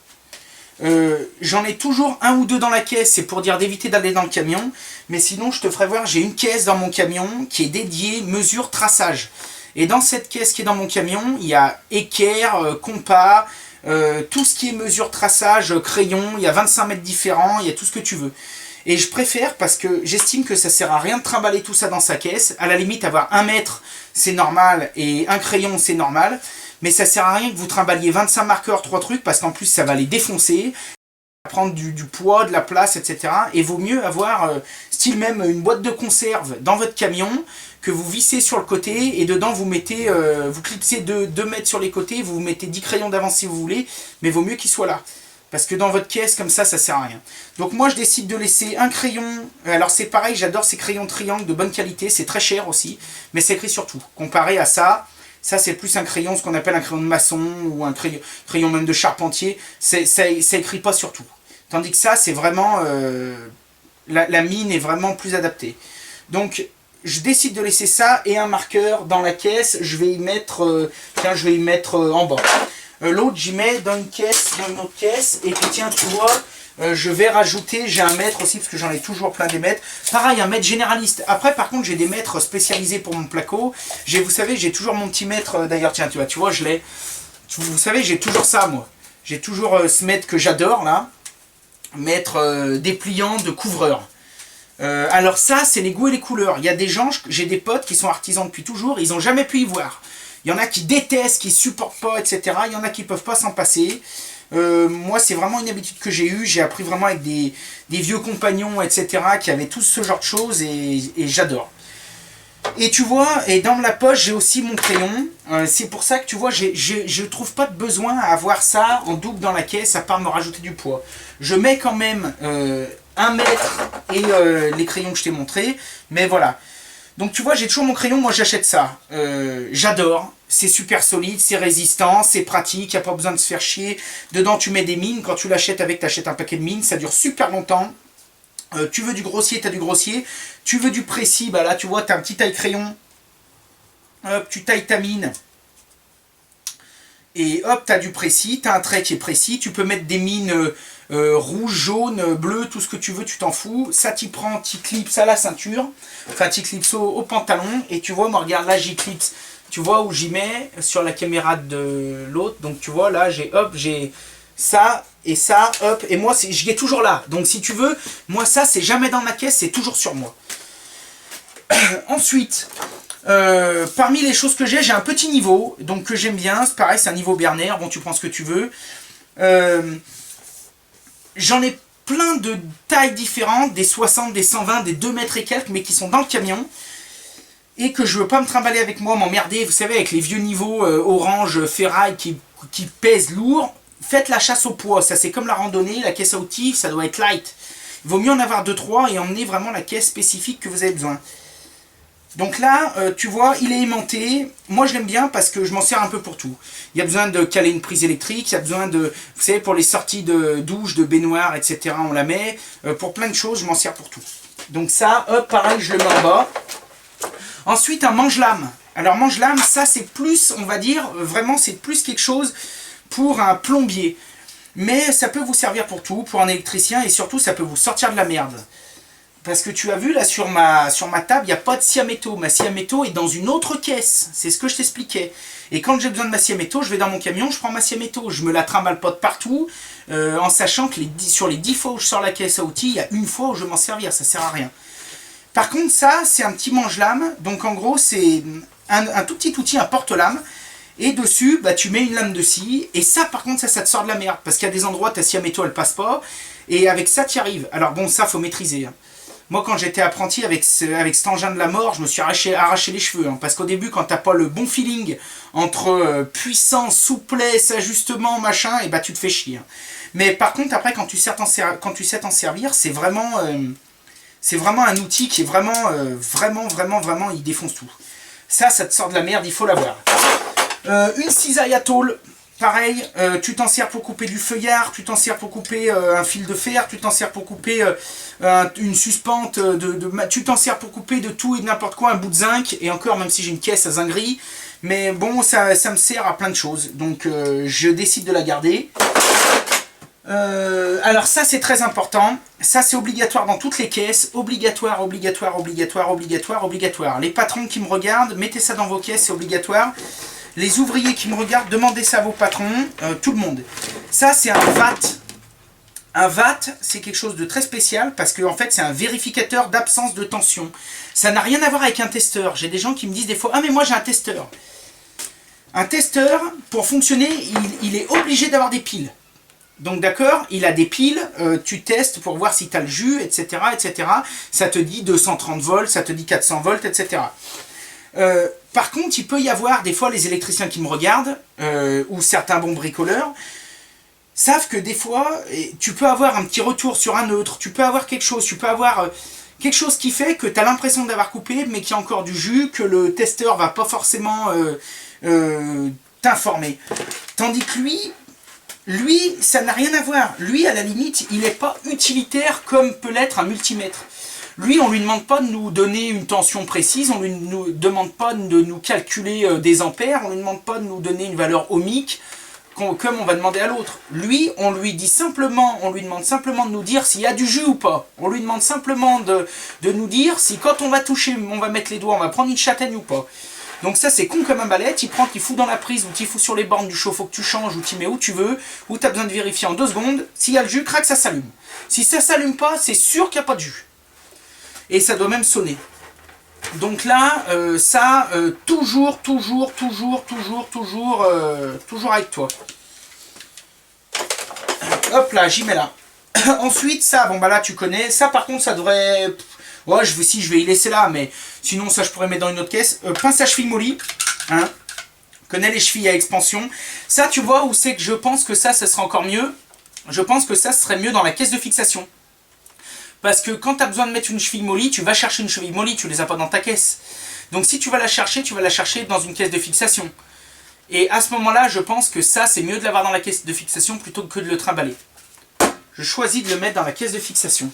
J'en ai toujours un ou deux dans la caisse, c'est pour dire d'éviter d'aller dans le camion, mais sinon je te ferai voir, j'ai une caisse dans mon camion qui est dédiée mesure traçage, et dans cette caisse qui est dans mon camion, il y a équerre, compas, tout ce qui est mesure traçage, crayon, il y a 25 mètres différents, il y a tout ce que tu veux. Et je préfère parce que j'estime que ça sert à rien de trimballer tout ça dans sa caisse, à la limite avoir 1 mètre c'est normal et un crayon c'est normal. Mais ça sert à rien que vous trimballiez 25 marqueurs, 3 trucs, parce qu'en plus ça va les défoncer, prendre du poids, de la place, etc. Et vaut mieux avoir, style même une boîte de conserve dans votre camion, que vous vissez sur le côté, et dedans vous mettez, vous clipsez 2 mètres sur les côtés, vous mettez 10 crayons d'avance si vous voulez, mais vaut mieux qu'ils soient là. Parce que dans votre caisse, comme ça sert à rien. Donc moi, je décide de laisser un crayon. Alors c'est pareil, j'adore ces crayons triangles de bonne qualité. C'est très cher aussi, mais c'est écrit sur tout. Comparé à ça, ça c'est plus un crayon, ce qu'on appelle un crayon de maçon, ou un crayon même de charpentier. Ça écrit pas sur tout. Tandis que ça, c'est vraiment... la mine est vraiment plus adaptée. Donc, je décide de laisser ça et un marqueur dans la caisse. Je vais y mettre... tiens, je vais y mettre en bas. L'autre, j'y mets dans une caisse, dans une autre caisse. Et puis tiens, tu vois, je vais rajouter, j'ai un mètre aussi, parce que j'en ai toujours plein des mètres. Pareil, un mètre généraliste. Après, par contre, j'ai des mètres spécialisés pour mon placo. Vous savez, j'ai toujours mon petit mètre. D'ailleurs, tiens, tu vois, je l'ai. Vous savez, j'ai toujours ça, moi. J'ai toujours ce mètre que j'adore, là. Mètre dépliant de couvreur. Alors ça, c'est les goûts et les couleurs. Il y a des gens, j'ai des potes qui sont artisans depuis toujours, ils n'ont jamais pu y voir. Il y en a qui détestent, qui supportent pas, etc. Il y en a qui peuvent pas s'en passer. Moi, c'est vraiment une habitude que j'ai eue. J'ai appris vraiment avec des vieux compagnons, etc. qui avaient tous ce genre de choses et j'adore. Et tu vois, et dans la poche, j'ai aussi mon crayon. C'est pour ça que tu vois, je trouve pas de besoin à avoir ça en double dans la caisse, à part me rajouter du poids. Je mets quand même 1 mètre et les crayons que je t'ai montrés. Mais voilà. Donc tu vois, j'ai toujours mon crayon, moi j'achète ça. J'adore, c'est super solide, c'est résistant, c'est pratique, il n'y a pas besoin de se faire chier. Dedans tu mets des mines, quand tu l'achètes avec, tu achètes un paquet de mines, ça dure super longtemps. Tu veux du grossier, tu as du grossier. Tu veux du précis, bah là tu vois, tu as un petit taille-crayon. Hop, tu tailles ta mine. Et hop, tu as du précis, tu as un trait qui est précis. Tu peux mettre des mines rouges, jaunes, bleues, tout ce que tu veux, tu t'en fous. Ça t'y prend, t'y clipses à la ceinture. Enfin, t'y clipses au pantalon. Et tu vois, moi regarde, là j'y clipse. Tu vois où j'y mets sur la caméra de l'autre. Donc tu vois, là j'ai ça et ça, hop. Et moi, j'y ai toujours là. Donc si tu veux, moi ça, c'est jamais dans ma caisse, c'est toujours sur moi. Ensuite... parmi les choses que j'ai un petit niveau, donc que j'aime bien, c'est pareil, c'est un niveau Berner, bon tu prends ce que tu veux. J'en ai plein de tailles différentes, des 60, des 120, des 2 mètres et quelques, mais qui sont dans le camion, et que je veux pas me trimballer avec moi, m'emmerder, vous savez, avec les vieux niveaux orange, ferraille, qui pèsent lourd. Faites la chasse au poids, ça c'est comme la randonnée, la caisse à outils, ça doit être light. Il vaut mieux en avoir 2-3 et emmener vraiment la caisse spécifique que vous avez besoin. Donc là, tu vois, il est aimanté. Moi, je l'aime bien parce que je m'en sers un peu pour tout. Il y a besoin de caler une prise électrique, il y a besoin de... Vous savez, pour les sorties de douche, de baignoire, etc., on la met. Pour plein de choses, je m'en sers pour tout. Donc ça, hop, pareil, je le mets en bas. Ensuite, un manche-lame. Alors, manche-lame, ça, c'est plus, on va dire, vraiment, c'est plus quelque chose pour un plombier. Mais ça peut vous servir pour tout, pour un électricien, et surtout, ça peut vous sortir de la merde. Parce que tu as vu là sur ma table, il n'y a pas de scie à métaux. Ma scie à métaux est dans une autre caisse. C'est ce que je t'expliquais. Et quand j'ai besoin de ma scie à métaux, je vais dans mon camion, je prends ma scie à métaux. Je me la trimballe pas de partout, en sachant que sur les 10 fois où je sors la caisse à outils, il y a une fois où je vais m'en servir. Ça sert à rien. Par contre, ça, c'est un petit manche-lame. Donc en gros, c'est un tout petit outil, un porte-lame. Et dessus, bah, tu mets une lame de scie. Et ça, par contre, ça te sort de la merde. Parce qu'il y a des endroits, ta scie à métaux, elle passe pas. Et avec ça, tu y arrives. Alors bon, ça, faut maîtriser. Hein. Moi, quand j'étais apprenti avec cet engin de la mort, je me suis arraché les cheveux. Hein, parce qu'au début, quand t'as pas le bon feeling entre puissance, souplesse, ajustement, machin, et bah tu te fais chier. Hein. Mais par contre, après, quand tu sais t'en servir, c'est vraiment un outil qui est vraiment, il défonce tout. Ça te sort de la merde, il faut l'avoir. Une cisaille à tôle. Pareil, tu t'en sers pour couper du feuillard, tu t'en sers pour couper un fil de fer, tu t'en sers pour couper une suspente, tu t'en sers pour couper de tout et de n'importe quoi, un bout de zinc, et encore, même si j'ai une caisse à zinguerie, mais bon, ça me sert à plein de choses, donc je décide de la garder. Alors ça c'est très important, ça c'est obligatoire dans toutes les caisses, obligatoire. Les patrons qui me regardent, mettez ça dans vos caisses, c'est obligatoire. Les ouvriers qui me regardent, demandez ça à vos patrons, tout le monde. Ça, c'est un VAT. Un VAT, c'est quelque chose de très spécial parce que en fait, c'est un vérificateur d'absence de tension. Ça n'a rien à voir avec un testeur. J'ai des gens qui me disent des fois « Ah, mais moi, j'ai un testeur. » Un testeur, pour fonctionner, il est obligé d'avoir des piles. Donc d'accord, il a des piles, tu testes pour voir si tu as le jus, etc., etc. Ça te dit 230 volts, ça te dit 400 volts, etc. Par contre, il peut y avoir des fois les électriciens qui me regardent, ou certains bons bricoleurs, savent que des fois, tu peux avoir un petit retour sur un neutre, tu peux avoir quelque chose, quelque chose qui fait que tu as l'impression d'avoir coupé, mais qu'il y a encore du jus, que le testeur va pas forcément t'informer. Tandis que lui, ça n'a rien à voir. Lui, à la limite, il n'est pas utilitaire comme peut l'être un multimètre. Lui, on ne lui demande pas de nous donner une tension précise, on ne lui demande pas de nous calculer des ampères, on ne lui demande pas de nous donner une valeur ohmique, comme on va demander à l'autre. Lui, on lui demande simplement de nous dire s'il y a du jus ou pas. On lui demande simplement de nous dire si quand on va toucher, on va mettre les doigts, on va prendre une châtaigne ou pas. Donc ça c'est con comme un balai, tu prends, tu fous dans la prise, ou tu fous sur les bornes du chauffe-eau que tu changes, ou tu mets où tu veux, ou tu as besoin de vérifier en 2 secondes, s'il y a le jus, crac, ça s'allume. Si ça s'allume pas, c'est sûr qu'il n'y a pas de jus. Et ça doit même sonner. Donc là, toujours avec toi. Hop là, j'y mets là. Ensuite, ça, bon bah là tu connais, ça par contre ça devrait... Ouais, je vais y laisser là, mais sinon ça je pourrais mettre dans une autre caisse. Pince à cheville molly, hein. Connais les chevilles à expansion. Ça, tu vois où c'est que je pense que ça sera encore mieux. Je pense que ça serait mieux dans la caisse de fixation. Parce que quand tu as besoin de mettre une cheville molly, tu vas chercher une cheville molly, tu les as pas dans ta caisse. Donc si tu vas la chercher dans une caisse de fixation. Et à ce moment-là, je pense que ça, c'est mieux de l'avoir dans la caisse de fixation plutôt que de le trimballer. Je choisis de le mettre dans la caisse de fixation.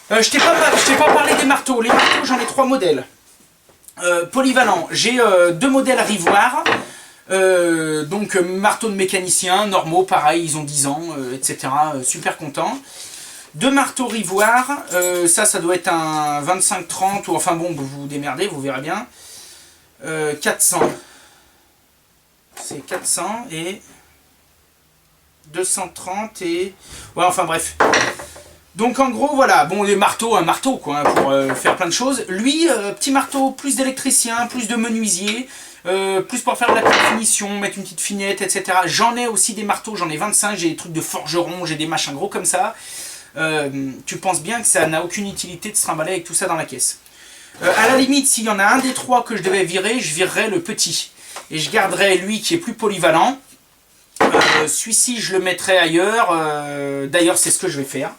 Je t'ai pas parlé des marteaux. Les marteaux, j'en ai 3 modèles. Polyvalents. J'ai 2 modèles Rivoire. Donc marteaux de mécaniciens, normaux, pareil, ils ont 10 ans, etc. Super content. 2 marteaux Rivoire. Ça doit être un 25-30, ou enfin bon, vous vous démerdez, vous verrez bien. 400. C'est 400 et 230 et... Ouais, enfin bref. Donc en gros, voilà, bon, les marteaux, un marteau, quoi, hein, pour faire plein de choses. Lui, petit marteau, plus d'électricien, plus de menuisier, plus pour faire de la petite finition, mettre une petite finette, etc. J'en ai aussi des marteaux, j'en ai 25, j'ai des trucs de forgeron, j'ai des machins gros comme ça. Tu penses bien que ça n'a aucune utilité de se trimballer avec tout ça dans la caisse. À la limite, s'il y en a un des 3 que je devais virer, je virerais le petit. Et je garderais lui qui est plus polyvalent. Celui-ci, je le mettrai ailleurs. D'ailleurs, c'est ce que je vais faire.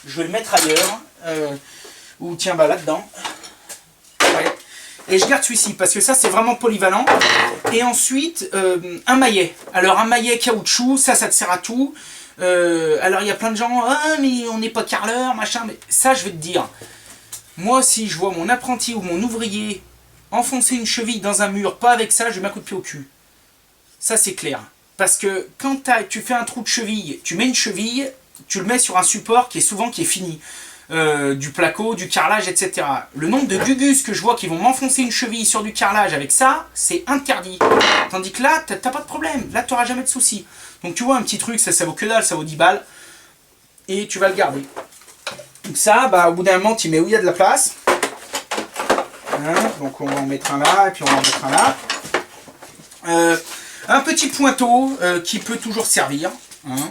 Je vais le mettre ailleurs. Ou tiens, bah là-dedans. Ouais. Et je garde celui-ci, parce que ça, c'est vraiment polyvalent. Et ensuite, un maillet. Alors, un maillet caoutchouc, ça te sert à tout. Alors, il y a plein de gens, ah, mais on n'est pas carreleur, machin. Mais ça, je vais te dire. Moi, si je vois mon apprenti ou mon ouvrier enfoncer une cheville dans un mur, pas avec ça, je mets un coup de pied au cul. Ça, c'est clair. Parce que quand tu fais un trou de cheville, tu mets une cheville, tu le mets sur un support qui est fini. Du placo, du carrelage, etc. Le nombre de gugus que je vois qui vont m'enfoncer une cheville sur du carrelage avec ça, c'est interdit. Tandis que là, t'as pas de problème. Là, tu n'auras jamais de soucis. Donc tu vois, un petit truc, ça vaut que dalle, ça vaut 10 balles. Et tu vas le garder. Donc ça, bah, au bout d'un moment, tu mets où il y a de la place. Hein, donc on va en mettre un là, et puis on va en mettre un là. Un petit pointeau qui peut toujours servir. Hein.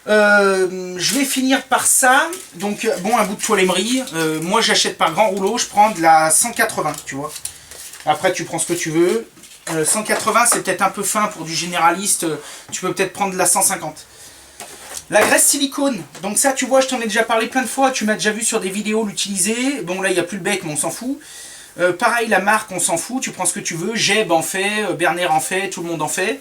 Je vais finir par ça. Donc, bon, un bout de toile émery. Moi, j'achète par grand rouleau. Je prends de la 180, tu vois. Après, tu prends ce que tu veux. 180, c'est peut-être un peu fin pour du généraliste. Tu peux peut-être prendre de la 150. La graisse silicone. Donc ça, tu vois, je t'en ai déjà parlé plein de fois. Tu m'as déjà vu sur des vidéos l'utiliser. Bon, là, il n'y a plus le bec, mais on s'en fout. Pareil, la marque, on s'en fout. Tu prends ce que tu veux. Jeb en fait, Berner en fait, tout le monde en fait.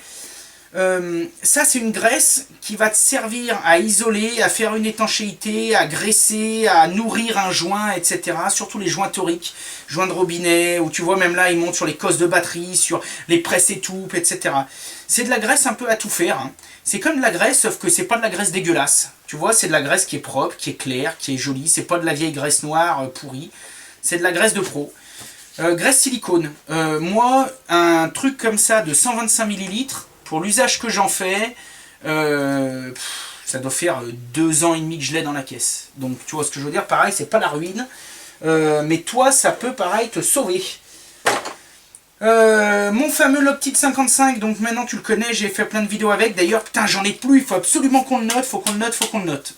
Ça, c'est une graisse qui va te servir à isoler, à faire une étanchéité, à graisser, à nourrir un joint, etc. Surtout les joints toriques, joints de robinet, où tu vois même là, ils montent sur les cosses de batterie, sur les presses étoupes, etc. C'est de la graisse un peu à tout faire. Hein. C'est comme de la graisse, sauf que c'est pas de la graisse dégueulasse. Tu vois, c'est de la graisse qui est propre, qui est claire, qui est jolie. C'est pas de la vieille graisse noire pourrie. C'est de la graisse de pro. Graisse silicone. Moi, un truc comme ça de 125 ml, pour l'usage que j'en fais, ça doit faire 2 ans et demi que je l'ai dans la caisse. Donc tu vois ce que je veux dire, pareil, c'est pas la ruine. mais toi, ça peut pareil te sauver. Mon fameux Loctite 55, donc maintenant tu le connais, j'ai fait plein de vidéos avec. D'ailleurs, putain, j'en ai plus, il faut absolument qu'on le note, faut qu'on le note.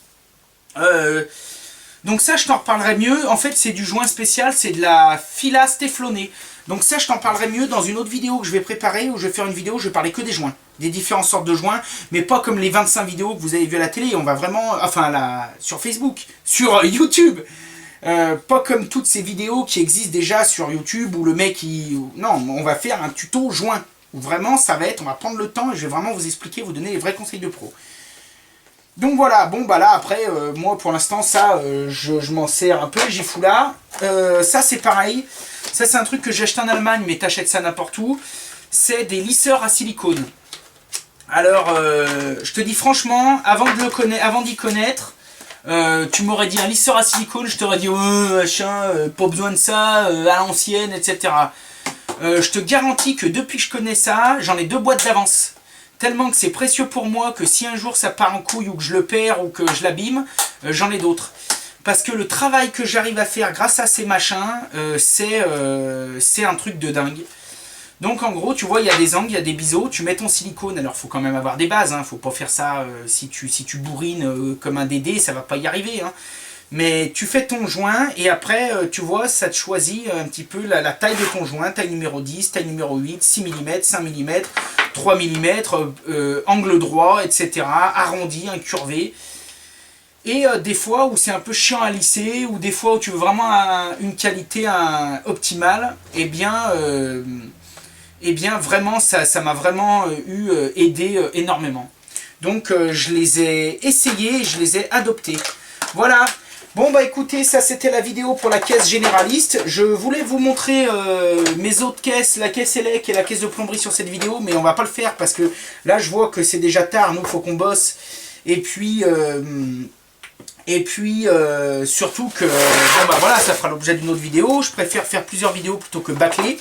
Donc ça, je t'en reparlerai mieux. En fait, c'est du joint spécial, c'est de la filasse téflonnée. Donc ça, je t'en parlerai mieux dans une autre vidéo que je vais préparer, où je vais faire une vidéo où je vais parler que des joints. Des différentes sortes de joints, mais pas comme les 25 vidéos que vous avez vues à la télé. On va vraiment... Enfin, là, sur Facebook, sur YouTube. Pas comme toutes ces vidéos qui existent déjà sur YouTube, où le mec, non, on va faire un tuto joint. Où vraiment, ça va être... On va prendre le temps et je vais vraiment vous expliquer, vous donner les vrais conseils de pro. Donc voilà, bon bah là après, moi pour l'instant ça, je m'en sers un peu, j'y fous là. Ça c'est pareil, ça c'est un truc que j'ai acheté en Allemagne, mais t'achètes ça n'importe où. C'est des lisseurs à silicone. Alors, je te dis franchement, avant d'y connaître, tu m'aurais dit un lisseur à silicone, je t'aurais dit machin, pas besoin de ça, à l'ancienne, etc. Je te garantis que depuis que je connais ça, j'en ai 2 boîtes d'avance. Tellement que c'est précieux pour moi que si un jour ça part en couille ou que je le perds ou que je l'abîme, j'en ai d'autres. Parce que le travail que j'arrive à faire grâce à ces machins, c'est un truc de dingue. Donc en gros, tu vois, il y a des angles, il y a des biseaux, tu mets ton silicone, alors il faut quand même avoir des bases, hein, faut pas faire ça si tu bourrines comme un dédé, ça va pas y arriver. Hein. Mais tu fais ton joint et après, tu vois, ça te choisit un petit peu la taille de ton joint, taille numéro 10, taille numéro 8, 6 mm, 5 mm, 3 mm, angle droit, etc., arrondi, incurvé. Et des fois où c'est un peu chiant à lisser, ou des fois où tu veux vraiment une qualité optimale, eh bien vraiment, ça m'a vraiment aidé énormément. Donc je les ai essayés et je les ai adoptés. Voilà. Bon bah écoutez, ça c'était la vidéo pour la caisse généraliste. Je voulais vous montrer mes autres caisses, la caisse élec et la caisse de plomberie sur cette vidéo, mais on va pas le faire parce que là je vois que c'est déjà tard, nous faut qu'on bosse. Et puis surtout que bon bah voilà, ça fera l'objet d'une autre vidéo. Je préfère faire plusieurs vidéos plutôt que bâcler.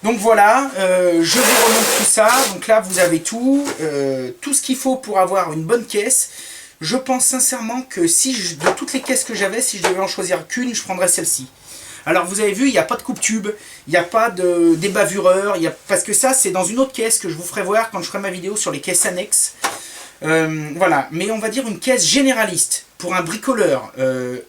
Donc voilà, je vous remonte tout ça. Donc là vous avez tout ce qu'il faut pour avoir une bonne caisse. Je pense sincèrement que de toutes les caisses que j'avais, si je devais en choisir qu'une, je prendrais celle-ci. Alors vous avez vu, il n'y a pas de coupe-tube, il n'y a pas de débavureur, parce que ça c'est dans une autre caisse que je vous ferai voir quand je ferai ma vidéo sur les caisses annexes. Voilà, mais on va dire une caisse généraliste pour un bricoleur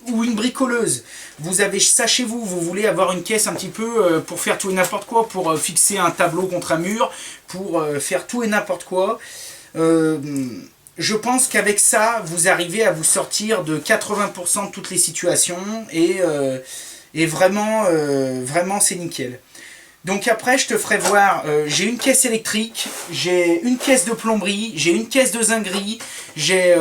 ou une bricoleuse. Vous avez ça chez vous, vous voulez avoir une caisse un petit peu pour faire tout et n'importe quoi, pour fixer un tableau contre un mur, pour faire tout et n'importe quoi. Je pense qu'avec ça, vous arrivez à vous sortir de 80% de toutes les situations et vraiment, vraiment c'est nickel. Donc après, je te ferai voir, j'ai une caisse électrique, j'ai une caisse de plomberie, j'ai une caisse de zinguerie, j'ai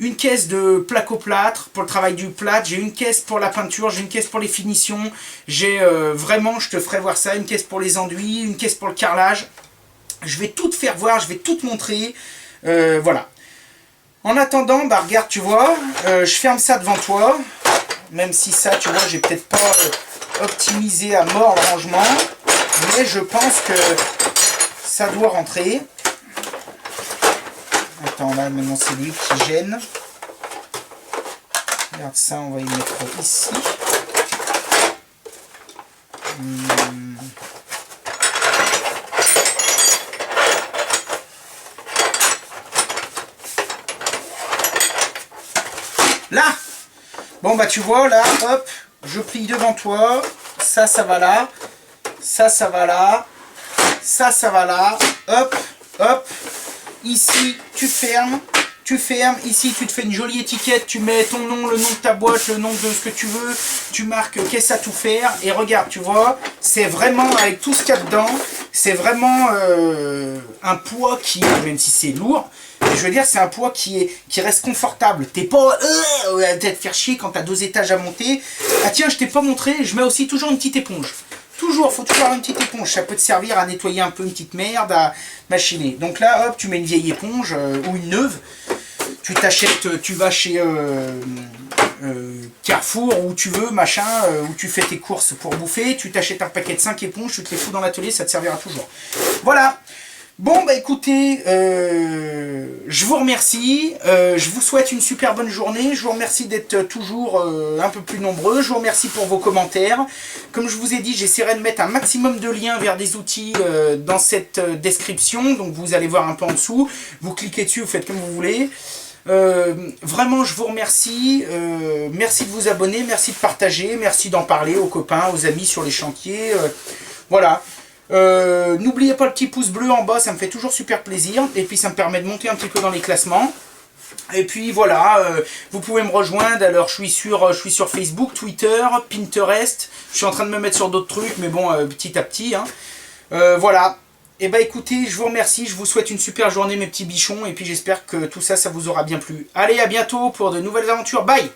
une caisse de plaque au plâtre pour le travail du plâtre, j'ai une caisse pour la peinture, j'ai une caisse pour les finitions, j'ai vraiment, je te ferai voir ça, une caisse pour les enduits, une caisse pour le carrelage. Je vais tout te faire voir, je vais tout te montrer, voilà. En attendant, bah regarde, tu vois, je ferme ça devant toi, même si ça, tu vois, j'ai peut-être pas optimisé à mort le rangement, mais je pense que ça doit rentrer. Attends, là, maintenant, c'est lui qui gêne. Regarde ça, on va y mettre ici. Là, bon bah tu vois là, hop, je plie devant toi, ça va là, ça va là, ça va là, hop, hop, ici tu fermes, ici tu te fais une jolie étiquette, tu mets ton nom, le nom de ta boîte, le nom de ce que tu veux, tu marques qu'est-ce à tout faire, et regarde, tu vois, c'est vraiment, avec tout ce qu'il y a dedans, c'est vraiment un poids qui, même si c'est lourd, je veux dire, c'est un poids qui reste confortable. T'es pas à te faire chier quand t'as 2 étages à monter. Ah tiens, je t'ai pas montré, je mets aussi toujours une petite éponge. Toujours, faut toujours avoir une petite éponge. Ça peut te servir à nettoyer un peu une petite merde, à machiner. Donc là, hop, tu mets une vieille éponge ou une neuve. Tu t'achètes, tu vas chez Carrefour, où tu veux, machin, où tu fais tes courses pour bouffer. Tu t'achètes un paquet de 5 éponges, tu te les fous dans l'atelier, ça te servira toujours. Voilà. Bon bah écoutez, je vous remercie, je vous souhaite une super bonne journée, je vous remercie d'être toujours un peu plus nombreux, je vous remercie pour vos commentaires. Comme je vous ai dit, j'essaierai de mettre un maximum de liens vers des outils dans cette description, donc vous allez voir un peu en dessous, vous cliquez dessus, vous faites comme vous voulez. Vraiment je vous remercie, merci de vous abonner, merci de partager, merci d'en parler aux copains, aux amis sur les chantiers, voilà. N'oubliez pas le petit pouce bleu en bas, ça me fait toujours super plaisir, et puis ça me permet de monter un petit peu dans les classements. Et puis voilà, vous pouvez me rejoindre, alors je suis sur Facebook, Twitter, Pinterest, je suis en train de me mettre sur d'autres trucs, mais bon, petit à petit, hein. Voilà. Et bah écoutez, je vous remercie, je vous souhaite une super journée mes petits bichons, et puis j'espère que tout ça, ça vous aura bien plu. Allez, à bientôt pour de nouvelles aventures, bye!